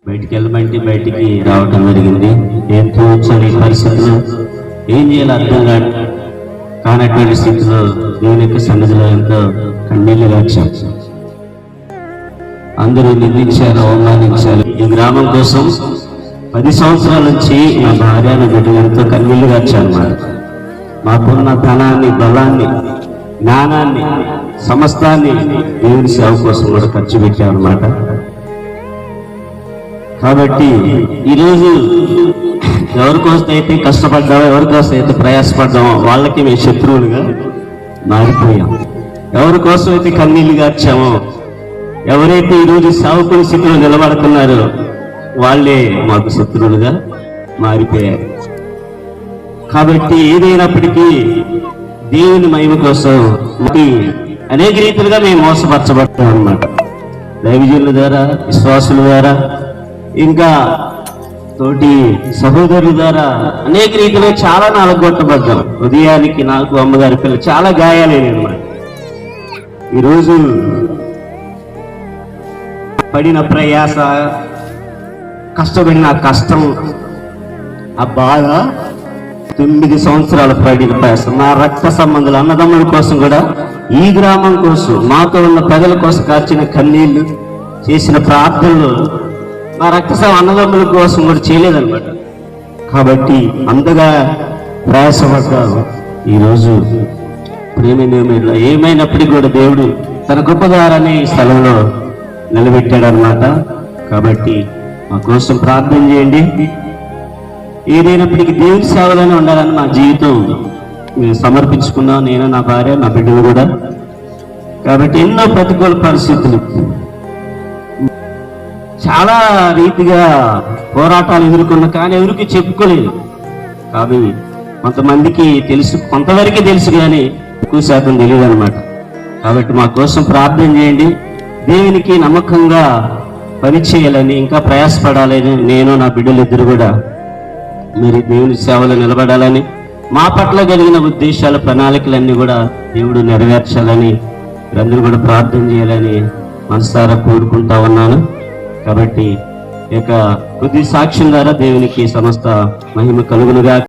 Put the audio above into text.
బయటికి వెళ్ళమంటే బయటికి రావటం జరిగింది. ఏం తోచని పరిస్థితులు, ఏం చేయాలో అర్థం కానటువంటి స్థితిలో దేవుని యొక్క సన్నిధిలో ఎంతో కన్నీళ్లు వచ్చాం. అందరూ నిందించారు, అవమానించారు. ఈ గ్రామం కోసం 10 సంవత్సరాల నుంచి నా భార్యను బిడ్డలు ఎంతో కన్నీళ్లు వచ్చానమాట. మాకున్న ధనాన్ని, బలాన్ని, జ్ఞానాన్ని, సమస్తాన్ని దేవుని సేవ కోసం కూడా ఖర్చు పెట్టామన్నమాట. కాబట్టి ఈరోజు ఎవరికోసం అయితే కష్టపడ్డామో, ఎవరికోసం అయితే ప్రయాసపడ్డామో వాళ్ళకి మేము శత్రువులుగా మారిపోయాం. ఎవరి కోసం అయితే కన్నీళ్లు గార్చామో, ఎవరైతే ఈరోజు సేవకుని స్థితిలో నిలబడుతున్నారో వాళ్ళే మాకు శత్రువులుగా మారిపోయారు. కాబట్టి ఏదైనప్పటికీ దేవుని మహిమ కోసం అనేక రీతిలుగా మేము మోసపరచబడతాం అన్నమాట. దైవజనుల ద్వారా, విశ్వాసుల ద్వారా, ఇంకా తోటి సహోదరుల ద్వారా అనేక రీతిలో చాలా నలగొట్టబడ్డాం. ఉదయానికి నాకు, అమ్మగారి పిల్లలు చాలా గాయాలేని అన్నమాట. ఈరోజు పడిన ప్రయాస, కష్టపడిన కష్టం, ఆ బాధ, 9 సంవత్సరాలు పడిన ప్రయాస, నా రక్త సంబంధుల అన్నదమ్ముల కోసం కూడా, ఈ గ్రామం కోసం, మాతో ఉన్న ప్రజల కోసం కార్చిన కన్నీళ్లు, చేసిన ప్రార్థనలు నా రక్త అన్నదమ్ముల కోసం కూడా చేయలేదన్నమాట. కాబట్టి అంతగా ప్రయాసపడ్డారు. ఈరోజు ఏమైనప్పటికీ కూడా దేవుడు తన గొప్ప ద్వారానే ఈ స్థలంలో నిలబెట్టాడనమాట. కాబట్టి మా కోసం ప్రార్థన చేయండి. ఏదైనప్పటికీ దేవుని సేవలోనే ఉండాలని మా జీవితం మేము సమర్పించుకున్నాం, నేను, నా భార్య, నా బిడ్డలు కూడా. కాబట్టి ఎన్నో ప్రతికూల పరిస్థితులు, చాలా రీతిగా పోరాటాలు ఎదుర్కొన్నా కానీ ఎవరికి చెప్పుకోలేదు. కానీ కొంతమందికి తెలుసు, కొంతవరకే తెలుసు, కానీ ఎక్కువ శాతం తెలియదు అనమాట. కాబట్టి మా కోసం ప్రార్థన చేయండి. దేవునికి నమ్మకంగా పనిచేయాలని, ఇంకా ప్రయాసపడాలని, నేను, నా బిడ్డలు ఇద్దరు కూడా మీరు దేవుని సేవలో నిలబడాలని, మా పట్ల కలిగిన ఉద్దేశాలు, ప్రణాళికలన్నీ కూడా దేవుడు నెరవేర్చాలని మీరందరూ కూడా ప్రార్థన చేయాలని మనసారా కోరుకుంటా ఉన్నాను. కాబట్టి ఇక కొద్ది సాక్ష్యం ద్వారా దేవునికి సమస్త మహిమ కలుగునుగా.